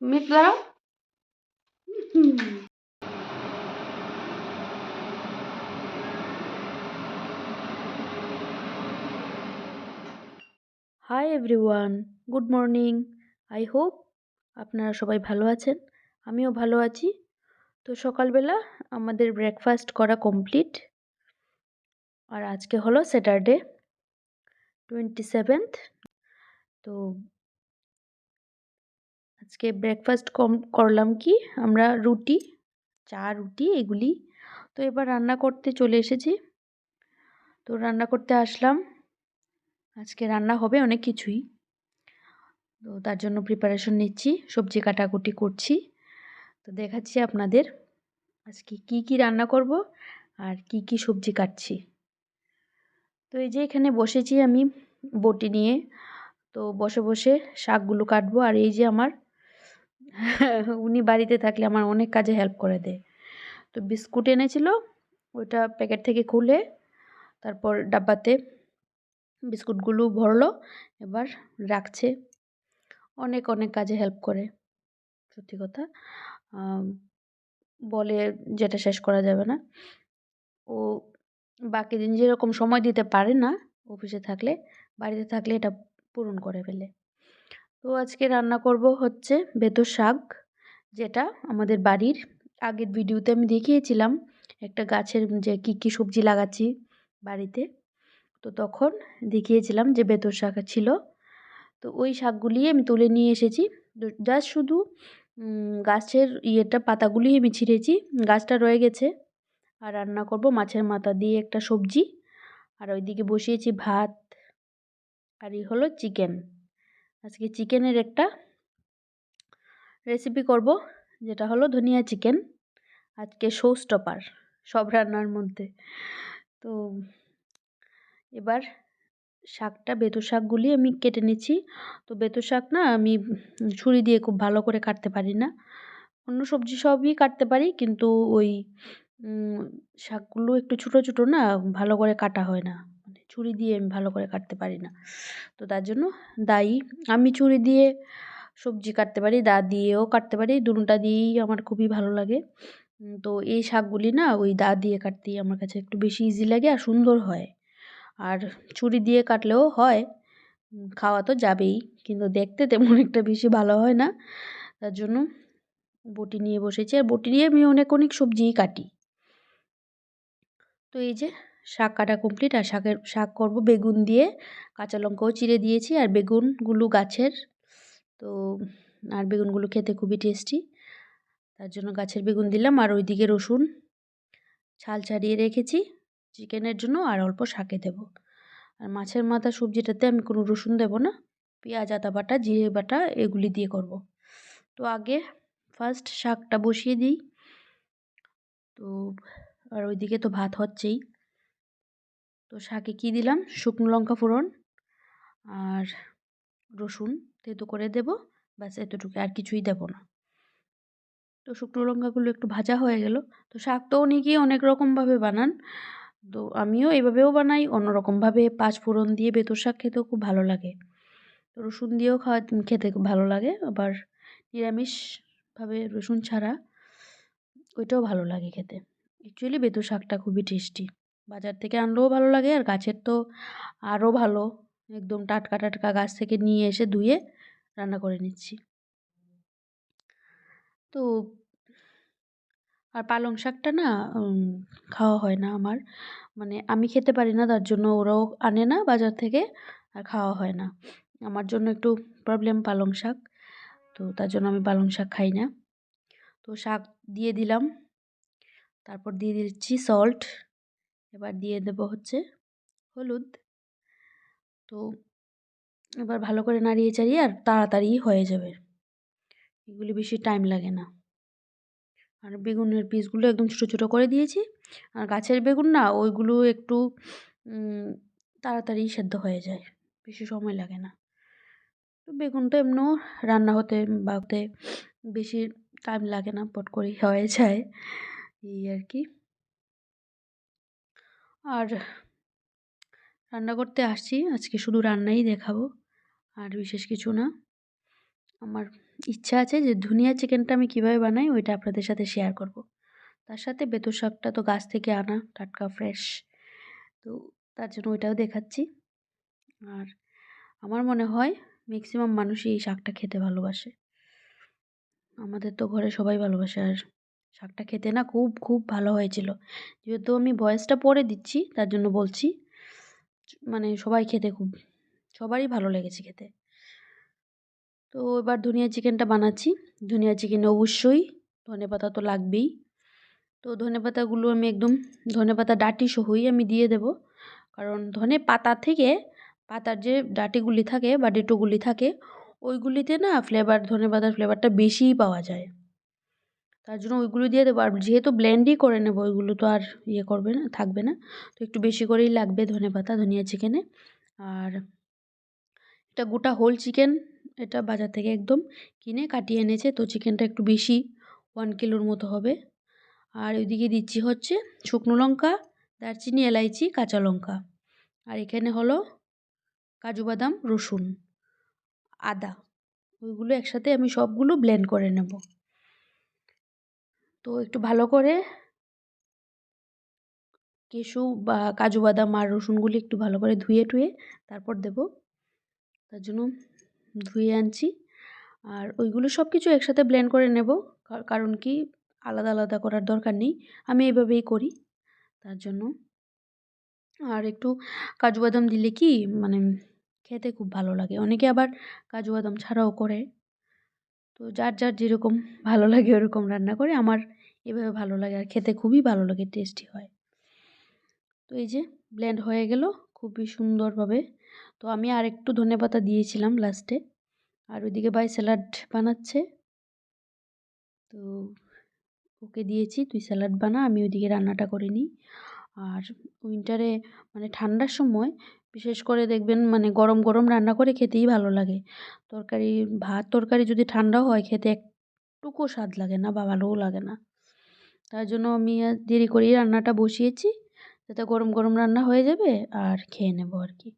Meet দাঁড়াও। Hi everyone, good morning. I hope আপনারা সবাই ভালো আছেন, আমিও ভালো আছি। তো সকালবেলা আমাদের ব্রেকফাস্ট করা কমপ্লিট। আর আজকে হলো স্যাটারডে 27th। তো আজকে ব্রেকফাস্ট করলাম কি, আমরা রুটি, চা রুটি এগুলি। তো এবার রান্না করতে চলে এসেছি। তো রান্না করতে আসলাম। আজকে রান্না হবে অনেক কিছুই, তো তার জন্য প্রিপারেশন নিচ্ছি, সবজি কাটাকুটি করছি। তো দেখাচ্ছি আপনাদের আজকে কি কি রান্না করব আর কি কি সবজি কাটছি। তো এই যে এখানে বসেছি আমি বটি নিয়ে, তো বসে বসে শাকগুলো কাটবো। আর এই যে আমার উনি বাড়িতে থাকলে আমার অনেক কাজে হেল্প করে দেয়। তো বিস্কুট এনেছিল, ওইটা প্যাকেট থেকে খুলে তারপর ডাব্বাতে বিস্কুটগুলো ভরলো, এবার রাখছে। অনেক অনেক কাজে হেল্প করে, সত্যি কথা বলে যেটা শেষ করা যাবে না। ও বাকি দিন যেরকম সময় দিতে পারে না অফিসে থাকলে, বাড়িতে থাকলে এটা পূরণ করে ফেলে। তো আজকে রান্না করব হচ্ছে বেতর শাক, যেটা আমাদের বাড়ির আগের ভিডিওতে আমি দেখিয়েছিলাম একটা গাছের যে কি সবজি লাগাচ্ছি বাড়িতে। তো তখন দেখিয়েছিলাম যে বেতর শাক ছিল। তো ওই শাকগুলি আমি তুলে নিয়ে এসেছি। জাস্ট শুধু গাছের পাতাগুলি আমি ছিঁড়েছি, গাছটা রয়ে গেছে। আর রান্না করব মাছের মাথা দিয়ে একটা সবজি। আর ওইদিকে বসিয়েছি ভাত। আর এই হলো চিকেন। আজকে চিকেনের একটা রেসিপি করব, যেটা হলো ধনিয়া চিকেন। আজকে শো স্টপার সব রান্নার মধ্যে। তো এবার শাকটা, বেতো শাকগুলি আমি কেটে নিচ্ছি। তো বেতো শাক না আমি ছুরি দিয়ে খুব ভালো করে কাটতে পারি না। অন্য সবজি সবই কাটতে পারি, কিন্তু ওই শাকগুলো একটু ছোটো ছোটো না, ভালো করে কাটা হয় না, মানে ছুরি দিয়ে আমি ভালো করে কাটতে পারি না। তো তার জন্য দায়ী আমি। ছুরি দিয়ে সবজি কাটতে পারি, দা দিয়েও কাটতে পারি, দুটোটা দিয়েই আমার খুবই ভালো লাগে। তো এই শাকগুলি না ওই দা দিয়ে কাটতেই আমার কাছে একটু বেশি ইজি লাগে আর সুন্দর হয়। আর ছুরি দিয়ে কাটলেও হয়, খাওয়া তো যাবেই, কিন্তু দেখতে তেমন একটা বেশি ভালো হয় না। তার জন্য বটি নিয়ে বসেছি, আর বটি নিয়ে আমি অনেক অনেক সবজিই কাটি। তো এই যে শাক কাটা কমপ্লিট। আর শাক করব বেগুন দিয়ে, কাঁচা লঙ্কাও চিড়ে দিয়েছি। আর বেগুনগুলো গাছের, তো আর বেগুনগুলো খেতে খুবই টেস্টি, তার জন্য গাছের বেগুন দিলাম। আর ওইদিকে রসুন ছাল ছাড়িয়ে রেখেছি চিকেনের জন্য, আর অল্প শাকে দেব। আর মাছের মাথা সবজিটাতে আমি কোনো রসুন দেব না, পেঁয়াজ, আদা বাটা, জিরে বাটা এগুলি দিয়ে করব। তো আগে ফার্স্ট শাকটা বসিয়ে দিই। তো আর ওইদিকে তো ভাত হচ্ছেই। তো শাকে কী দিলাম, শুকনো লঙ্কা ফোড়ন আর রসুন থেতো করে দেব, ব্যাস এতটুকু, আর কিছুই দেব না। তো শুকনো লঙ্কাগুলো একটু ভাজা হয়ে গেল। তো শাক তো অনেকেই অনেক রকমভাবে বানান, তো আমিও এইভাবেও বানাই, অন্যরকমভাবে পাঁচ ফোড়ন দিয়ে বেতর শাক খেতেও খুব ভালো লাগে। রসুন দিয়েও খেতে খুব ভালো লাগে, আবার নিরামিষভাবে রসুন ছাড়া ওইটাও ভালো লাগে খেতে। অ্যাকচুয়ালি বেতর শাকটা খুবই টেস্টি, বাজার থেকে আনলেও ভালো লাগে, আর গাছের তো আরও ভালো। একদম টাটকা টাটকা গাছ থেকে নিয়ে এসে ধুয়ে রান্না করে নিচ্ছি। তো আর পালং শাকটা না খাওয়া হয় না আমার, মানে আমি খেতে পারি না, তার জন্য ওরাও আনে না বাজার থেকে, আর খাওয়া হয় না। আমার জন্য একটু প্রবলেম পালং শাক, তো তার জন্য আমি পালং শাক খাই না। তো শাক দিয়ে দিলাম, তারপর দিয়ে দিচ্ছি সল্ট, এবার দিয়ে দেব হচ্ছে হলুদ। তো এবার ভালো করে নাড়িয়ে চাড়িয়ে, আর তাড়াতাড়ি হয়ে যাবে, এগুলি বেশি টাইম লাগে না। আর বেগুনের পিসগুলো একদম ছোটো ছোটো করে দিয়েছি। আর গাছের বেগুন না ওইগুলো একটু তাড়াতাড়ি সেদ্ধ হয়ে যায়, বেশি সময় লাগে না। তো বেগুন তো এমনিও রান্না হতে বা হতে বেশি টাইম লাগে না, পট করেই হয়ে যায়, এই আর কি। আর রান্না করতে আসছি, আজকে শুধু রান্নাই দেখাবো, আর বিশেষ কিছু না। আমার ইচ্ছা আছে যে ধনিয়া চিকেনটা আমি কীভাবে বানাই ওইটা আপনাদের সাথে শেয়ার করব। তার সাথে বেথুর শাকটা তো গাছ থেকে আনা, টাটকা ফ্রেশ, তো তার জন্য ওইটাও দেখাচ্ছি। আর আমার মনে হয় ম্যাক্সিমাম মানুষই এই শাকটা খেতে ভালোবাসে। আমাদের তো ঘরে সবাই ভালোবাসে। আর শাকটা খেতে না খুব খুব ভালো হয়েছিল। যেহেতু আমি ভয়েসটা পরে দিচ্ছি তার জন্য বলছি, মানে সবাই খেতে খুব, সবারই ভালো লেগেছে খেতে। তো এবার ধনিয়া চিকেনটা বানাচ্ছি। ধনিয়া চিকেনে অবশ্যই ধনেপাতা তো লাগবেই। তো ধনেপাতাগুলো আমি একদম ধনেপাতা ডাঁটি সহই আমি দিয়ে দেব, কারণ ধনে পাতা থেকে পাতার যে ডাঁটিগুলি থাকে বা ডেটোগুলি থাকে ওইগুলিতে না ধনেপাতার ফ্লেভারটা বেশিই পাওয়া যায়। তার জন্য ওইগুলো দিয়ে দেবো। আর যেহেতু ব্লেন্ডই করে নেব, ওইগুলো তো আর করবে না, থাকবে না। তো একটু বেশি করেই লাগবে ধনেপাতা ধনিয়া চিকেনে। আর এটা গোটা হোল চিকেন, এটা বাজার থেকে একদম কিনে কাটিয়ে এনেছে। তো চিকেনটা একটু বেশি, 1 কিলোর মতো হবে। আর ওইদিকে দিচ্ছি হচ্ছে শুকনো লঙ্কা, দারচিনি, এলাইচি, কাঁচা লঙ্কা। আর এখানে হলো কাজু বাদাম, রসুন, আদা, ওইগুলো একসাথে আমি সবগুলো ব্লেন্ড করে নেব। তো একটু ভালো করে কেশু বা কাজু বাদাম আর রসুনগুলি একটু ভালো করে ধুয়ে টুয়ে তারপর দেব। তার জন্য ধুয়ে আনছি। আর ওইগুলো সব কিছু একসাথে ব্লেন্ড করে নেব, কারণ কি আলাদা আলাদা করার দরকার নেই, আমি এইভাবেই করি তার জন্য। আর একটু কাজু বাদাম দিলে কি মানে খেতে খুব ভালো লাগে। অনেকে আবার কাজু বাদাম ছাড়াও করে। তো যার যার যেরকম ভালো লাগে ওরকম রান্না করে। আমার এভাবে ভালো লাগে আর খেতে খুবই ভালো লাগে, টেস্টি হয়। তো এই যে ব্লেন্ড হয়ে গেল খুবই সুন্দরভাবে। তো আমি আর একটু ধনেপাতা দিয়েছিলাম লাস্টে। আর ওইদিকে ভাই স্যালাড বানাচ্ছে, তো ওকে দিয়েছি তুই স্যালাড বানা, আমি ওইদিকে রান্নাটা করে নিই। আর উইন্টারে মানে ঠান্ডার সময় বিশেষ করে দেখবেন মানে গরম গরম রান্না করে খেতেই ভালো লাগে। ভাত তরকারি যদি ঠান্ডাও হয় খেতে একটুকুও স্বাদ লাগে না বা ভালোও লাগে না। তার জন্য আমি দেরি করেই রান্নাটা বসিয়েছি, যাতে গরম গরম রান্না হয়ে যাবে আর খেয়ে নেব আর কি।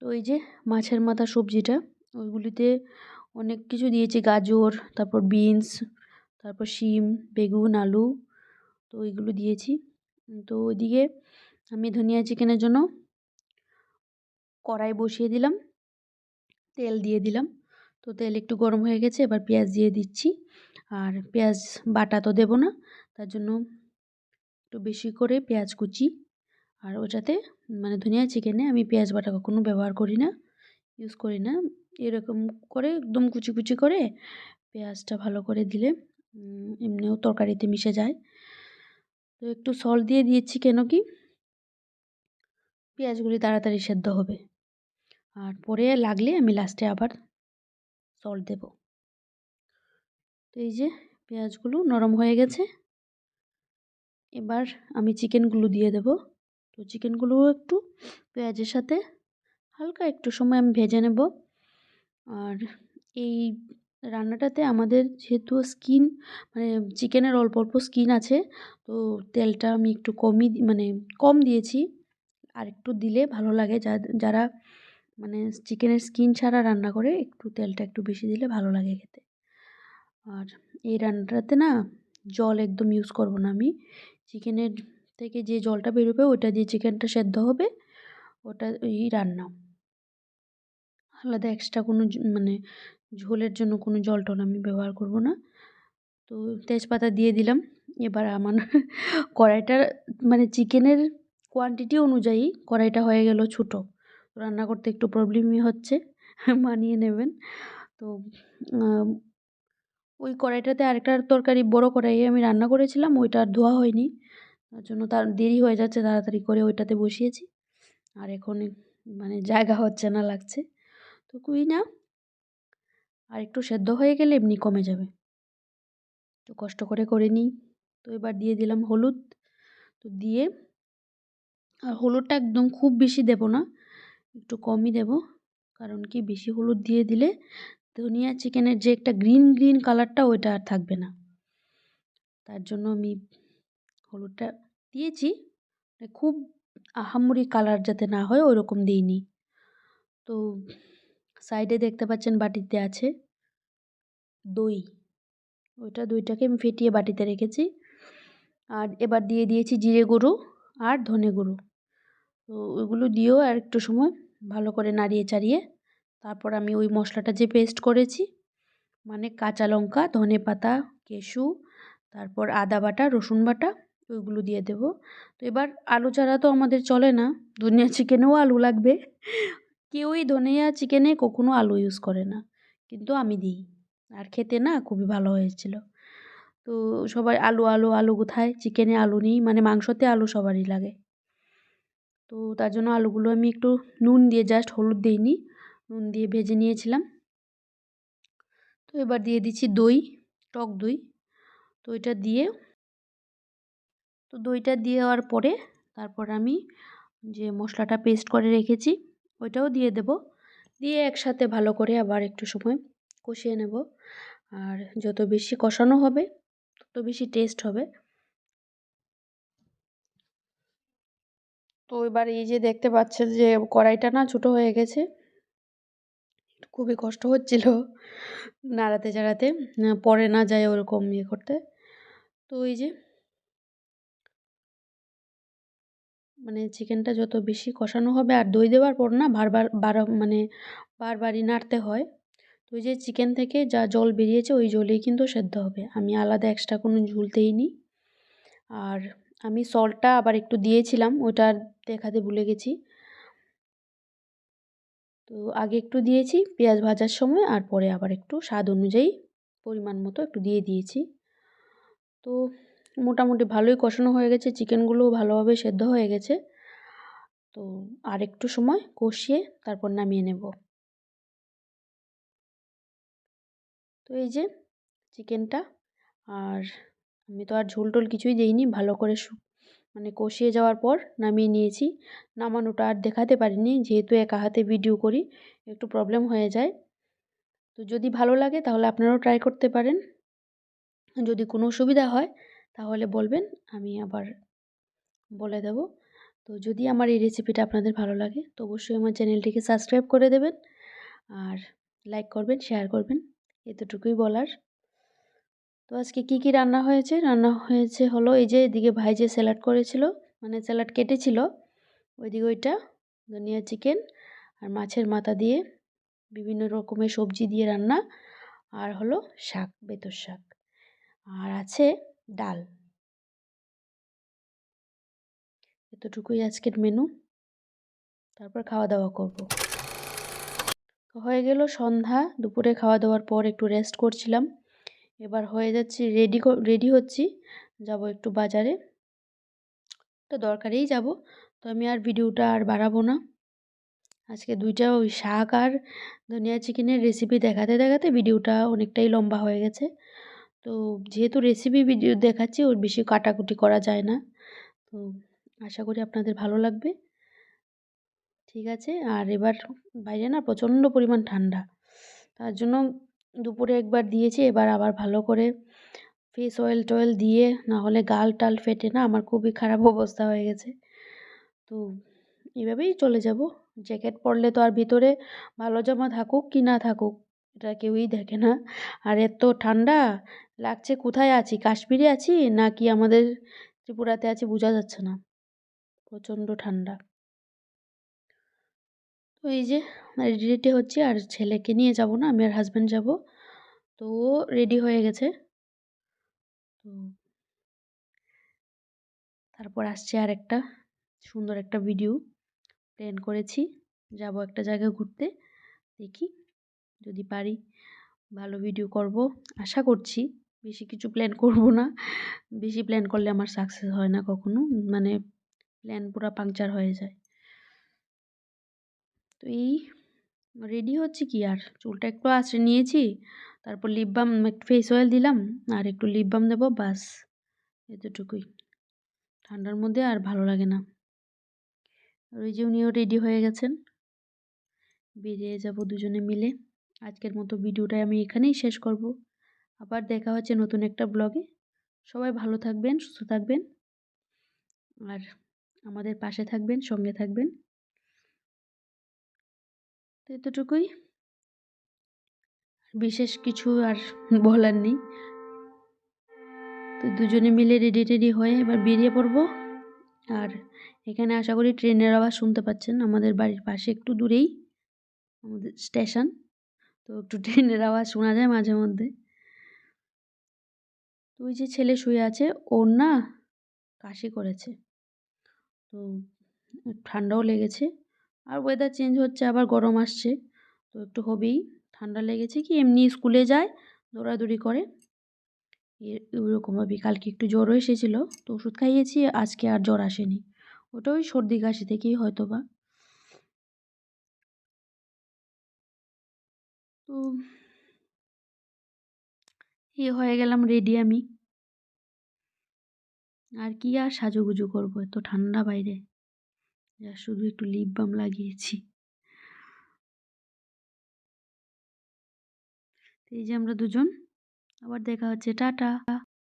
তো এই যে মাছের মাথা সবজিটা, ওইগুলিতে অনেক কিছু দিয়েছি, গাজর, তারপর বিনস, তারপর শিম, বেগুন, আলু, তো ওইগুলো দিয়েছি। তো ওইদিকে আমি ধনিয়া চিকেনের জন্য কড়াই বসিয়ে দিলাম, তেল দিয়ে দিলাম। তো তেল একটু গরম হয়ে গেছে, এবার পেঁয়াজ দিয়ে দিচ্ছি। আর পেঁয়াজ বাটা তো দেবো না, তার জন্য একটু বেশি করে পেঁয়াজ কুচি। আর ওটাতে মানে ধনিয়া চিকেনে আমি পেঁয়াজ বাটা কখনো ব্যবহার করি না, ইউজ করি না। এরকম করে একদম কুচি কুচি করে পেঁয়াজটা ভালো করে দিলে এমনিও তরকারিতে মিশে যায়। তো একটু সল্ট দিয়ে দিয়েছি, কেন কি পেঁয়াজগুলি তাড়াতাড়ি সেদ্ধ হবে। আর পরে লাগলে আমি লাস্টে আবার সল্ট দেব। তো এই যে পেঁয়াজগুলো নরম হয়ে গেছে, এবার আমি চিকেনগুলো দিয়ে দেব। তো চিকেনগুলোও একটু পেঁয়াজের সাথে হালকা একটু সময় আমি ভেজে নেব। আর এই রান্নাটাতে আমাদের যেহেতু মানে চিকেনের অল্প অল্প স্কিন আছে, তো তেলটা আমি একটু কম দিয়েছি। আর একটু দিলে ভালো লাগে, যারা মানে চিকেনের স্কিন ছাড়া রান্না করে একটু তেলটা একটু বেশি দিলে ভালো লাগে খেতে। আর এই রান্নাটাতে না জল একদম ইউজ করব না আমি। চিকেনের থেকে যে জলটা বেরোবে ওটা দিয়ে চিকেনটা সেদ্ধ হবে, ওটা এই রান্না। আলাদা এক্সট্রা কোনো মানে ঝোলের জন্য কোনো জল টল আমি ব্যবহার করব না। তো তেজপাতা দিয়ে দিলাম। এবার আমার কড়াইটার মানে চিকেনের কোয়ান্টিটি অনুযায়ী কড়াইটা হয়ে গেল ছোটো, রান্না করতে একটু প্রবলেমই হচ্ছে, মানিয়ে নেবেন। তো ওই কড়াইটাতে আরেকটা তরকারি বড় কড়াইয়ে আমি রান্না করেছিলাম, ওইটা আর ধোয়া হয়নি, তার জন্য তার দেরি হয়ে যাচ্ছে, তাড়াতাড়ি করে ওইটাতে বসিয়েছি। আর এখন মানে জায়গা হচ্ছে না, লাগছে তো কুই না, আর একটু সেদ্ধ হয়ে গেলে এমনি কমে যাবে। তো কষ্ট করে করে নিই। তো এবার দিয়ে দিলাম হলুদ। তো দিয়ে আর হলুদটা একদম খুব বেশি দেব না, একটু কমই দেব, কারণ কি বেশি হলুদ দিয়ে দিলে ধনিয়া চিকেনের যে একটা গ্রিন গ্রিন কালারটা ওইটা আর থাকবে না। তার জন্য আমি হলুদটা দিয়েছি, খুব আহামরি কালার যাতে না হয় ওইরকম দিইনি। তো সাইডে দেখতে পাচ্ছেন বাটিতে আছে দই, দইটাকে আমি ফেটিয়ে বাটিতে রেখেছি। আর এবার দিয়ে দিয়েছি জিরে গুঁড়ো আর ধনে গুঁড়ো। তো ওইগুলো দিয়েও আর একটু সময় ভালো করে নাড়িয়ে চাড়িয়ে তারপর আমি ওই মশলাটা যে পেস্ট করেছি, মানে কাঁচা লঙ্কা, ধনে পাতা, কেশু, তারপর আদা বাটা, রসুন বাটা, ওইগুলো দিয়ে দেব। তো এবার আলু ছাড়া তো আমাদের চলে না, ধনিয়া চিকেনেও আলু লাগবে। কেউই ধনিয়া চিকেনে কখনো আলু ইউজ করে না, কিন্তু আমি দিই। আর খেতে না খুবই ভালো হয়েছিল। তো সবাই আলু আলু আলু কোথায়, চিকেনে আলু নেই, মানে মাংসতে আলু সবারই লাগে। তো তার জন্য আলুগুলো আমি একটু নুন দিয়ে, জাস্ট হলুদ দিইনি, নুন দিয়ে ভেজে নিয়েছিলাম। তো এবার দিয়ে দিচ্ছি দই, টক দই। তো এটা দিয়ে, তো দইটা দেওয়ার পরে তারপর আমি যে মশলাটা পেস্ট করে রেখেছি ওইটাও দিয়ে দেব। দিয়ে একসাথে ভালো করে আবার একটু সময় কষিয়ে নেব। আর যত বেশি কষানো হবে তত বেশি টেস্ট হবে। তো এবার এই যে দেখতে পাচ্ছেন যে কড়াইটা না ছোটো হয়ে গেছে, খুবই কষ্ট হচ্ছিল নাড়াতে চাড়াতে, পরে না যায় ওরকম ইয়ে করতে। তো এই যে মানে চিকেনটা যত বেশি কষানো হবে আর দই দেওয়ার পর না বারবারই নাড়তে হয়। তো ওই যে চিকেন থেকে যা জল বেরিয়েছে ওই জলেই কিন্তু সেদ্ধ হবে, আমি আলাদা এক্সট্রা কোনো ঝোল দেইনি। আর আমি সল্টটা আবার একটু দিয়েছিলাম, ওটা দেখাতে ভুলে গেছি। তো আগে একটু দিয়েছি পেঁয়াজ ভাজার সময়, আর পরে আবার একটু স্বাদ অনুযায়ী পরিমাণ মতো একটু দিয়ে দিয়েছি। তো মোটামুটি ভালোই কষানো হয়ে গেছে, চিকেনগুলোও ভালোভাবে সেদ্ধ হয়ে গেছে। তো আর একটু সময় কষিয়ে তারপর নামিয়ে নেব। তো এই যে চিকেনটা, আর আমি তো আর ঝোল টোল কিছুই দিইনি, ভালো করে মানে কষিয়ে যাওয়ার পর নামিয়ে নিয়েছি। নামানোটা আর দেখাতে পারিনি, যেহেতু একা হাতে ভিডিও করি একটু প্রবলেম হয়ে যায়। তো যদি ভালো লাগে তাহলে আপনারাও ট্রাই করতে পারেন। যদি কোনো অসুবিধা হয় তাহলে বলবেন, আমি আবার বলে দেব। তো যদি আমার এই রেসিপিটা আপনাদের ভালো লাগে তো অবশ্যই আমার চ্যানেলটিকে সাবস্ক্রাইব করে দেবেন, আর লাইক করবেন, শেয়ার করবেন, এতটুকুই বলার। তো আজকে কি কি রান্না হয়েছে? রান্না হয়েছে হলো এই যে এদিকে ভাই যে স্যালাড করেছিল, মানে স্যালাড কেটেছিল, ওইদিকে ওইটা ধনিয়া চিকেন আর মাছের মাথা দিয়ে বিভিন্ন রকমের সবজি দিয়ে রান্না, আর হলো শাক, বেতর শাক, আর আছে ডাল। এতটুকুই আজকের মেনু। তারপর খাওয়া দাওয়া করব। হয়ে গেল সন্ধ্যা, দুপুরে খাওয়া দাওয়ার পর একটু রেস্ট করছিলাম। এবার হয়ে যাচ্ছি রেডি হচ্ছি, যাব একটু বাজারে, তো দরকারেই যাব। তো আমি আর ভিডিওটা আর বাড়াবো না। আজকে দুইটা ওই শাক আর ধনিয়া চিকেনের রেসিপি দেখাতে দেখাতে ভিডিওটা অনেকটাই লম্বা হয়ে গেছে। তো যেহেতু রেসিপি ভিডিও দেখাচ্ছি, ওর বেশি কাটাকুটি করা যায় না। তো আশা করি আপনাদের ভালো লাগবে। ঠিক আছে, আর এবার বাইরে না প্রচণ্ড পরিমাণ ঠান্ডা, তার জন্য দুপুরে একবার দিয়েছি, এবার আবার ভালো করে ফেস অয়েল টয়েল দিয়ে, না হলে গাল টাল ফেটে না আমার খুবই খারাপ অবস্থা হয়ে গেছে। তো এভাবেই চলে যাব। জ্যাকেট পরলে তো আর ভিতরে ভালো জামা থাকুক কি না থাকুক এটা কেউই দেখে না। আর এত ঠান্ডা লাগছে, কোথায় আছি, কাশ্মীরে আছি নাকি আমাদের ত্রিপুরাতে আছি বোঝা যাচ্ছে না, প্রচণ্ড ঠান্ডা। তো এই যে রেডি হচ্ছে, আর ছেলেকে নিয়ে যাব না, আমি আর হাজব্যান্ড যাব। তো ও রেডি হয়ে গেছে। তো তারপর আসছে আর একটা সুন্দর একটা ভিডিও প্ল্যান করেছি, যাব একটা জায়গায় ঘুরতে, দেখি যদি পারি ভালো ভিডিও করব, আশা করছি। বেশি কিছু প্ল্যান করব না, বেশি প্ল্যান করলে আমার সাকসেস হয় না কখনো, মানে প্ল্যান পুরো পাংচার হয়ে যায়। তো এই রেডি হচ্ছে কি, আর চুলটা একটু আঁচড়ে নিয়েছি, তারপর লিপ বাম, একটু ফেস অয়েল দিলাম আর একটু লিপ বাম দেবো, বাস এতটুকুই। ঠান্ডার মধ্যে আর ভালো লাগে না। আর ওই যে উনিও রেডি হয়ে গেছেন, বেরিয়ে যাব দুজনে মিলে। আজকের মতো ভিডিওটা আমি এখানেই শেষ করব। আবার দেখা হচ্ছে নতুন একটা ব্লগে। সবাই ভালো থাকবেন, সুস্থ থাকবেন, আর আমাদের পাশে থাকবেন, সঙ্গে থাকবেন। তো এতটুকুই। বিশেষ কিছু আর বলার নেই। তো দুজনে মিলে রেডি হয়ে এবার বেরিয়ে পড়বো। আর এখানে আশা করি ট্রেনের আওয়াজ শুনতে পাচ্ছেন, আমাদের বাড়ির পাশে একটু দূরেই আমাদের স্টেশন, তো একটু ট্রেনের আওয়াজ শোনা যায় মাঝে মধ্যে। তো ওই যে ছেলে শুয়ে আছে, ওর না কাশি করেছে, তো ঠান্ডাও লেগেছে, আর ওয়েদার চেঞ্জ হচ্ছে, আবার গরম আসছে, তো একটু হবেই। ঠান্ডা লেগেছে কি এমনি স্কুলে যায়, দৌড়াদৌড়ি করে, ওইরকমভাবেই। কালকে একটু জ্বরও এসেছিলো, তো ওষুধ খাইয়েছি, আজকে আর জ্বর আসেনি। ওটা ওই সর্দি কাশি থেকেই হয়তো বা। তো হয়ে গেলাম রেডি আমি। আর কি আর সাজুগুজু করবো, এত ঠান্ডা বাইরে, যা শুধু একটু লিপ বাম লাগিয়েছি। তো এই যে আমরা দুজন, আবার দেখা হচ্ছে, টাটা।